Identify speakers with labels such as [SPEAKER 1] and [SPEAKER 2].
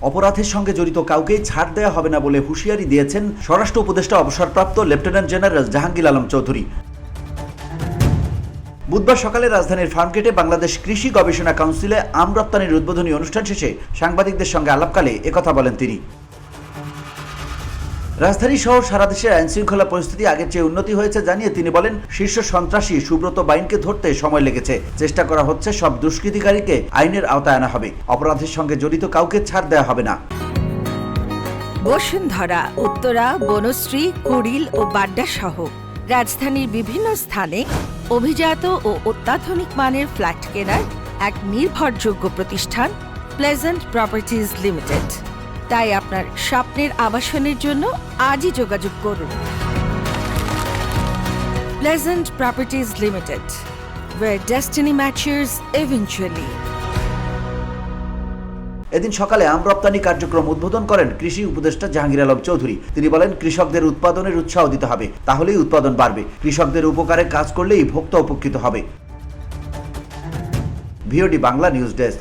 [SPEAKER 1] অপরাধের সঙ্গে জড়িত কাউকেই ছাড় দেওয়া হবে না বলে হুঁশিয়ারি দিয়েছেন স্বরাষ্ট্র উপদেষ্টা অবসরপ্রাপ্ত লেফটেন্যান্ট জেনারেল জাহাঙ্গীর আলম চৌধুরী। বুধবার সকালে রাজধানীর ফার্মগেটে বাংলাদেশ কৃষি গবেষণা কাউন্সিলে আম রপ্তানির উদ্বোধনী অনুষ্ঠান শেষে সাংবাদিকদের সঙ্গে আলাপকালে একথা বলেন তিনি। রাজধানী সহ সারা দেশের আইনশৃঙ্খলা পরিস্থিতি আগের চেয়ে উন্নতি হয়েছে জানিয়ে তিনি বলেন, শীর্ষ সন্ত্রাসী সুব্রত বাইনকে ধরতে সময় লেগেছে। চেষ্টা করা হচ্ছে সব দুষ্কৃতিকারীকে আইনের আওতায় আনা হবে। অপরাধের সঙ্গে জড়িত কাউকে ছাড় দেওয়া হবে না।
[SPEAKER 2] বসুন্ধরা, উত্তরা, বনশ্রী, কুড়িল ও বাড্ডা সহ রাজধানীর বিভিন্ন স্থানে অভিজাত ও অত্যাধুনিক মানের ফ্ল্যাট কেনার এক নির্ভরযোগ্য প্রতিষ্ঠান প্লেজেন্ট প্রপার্টিজ লিমিটেড। তাই আপনার স্বপ্নের আবাসনের জন্য আজই যোগাযোগ করুন। Pleasant properties limited, where destiny matches eventually.
[SPEAKER 1] এদিন সকালে আম রপ্তানি কার্যক্রম উদ্বোধন করেন কৃষি উপদেষ্টা জাহাঙ্গীর আলম চৌধুরী। তিনি বলেন, কৃষকদের উৎপাদনের উৎসাহ দিতে হবে, তাহলেই উৎপাদন বাড়বে। কৃষকদের উপকারে কাজ করলেই ভোক্তা উপকৃত হবে। VOD Bangla news desk.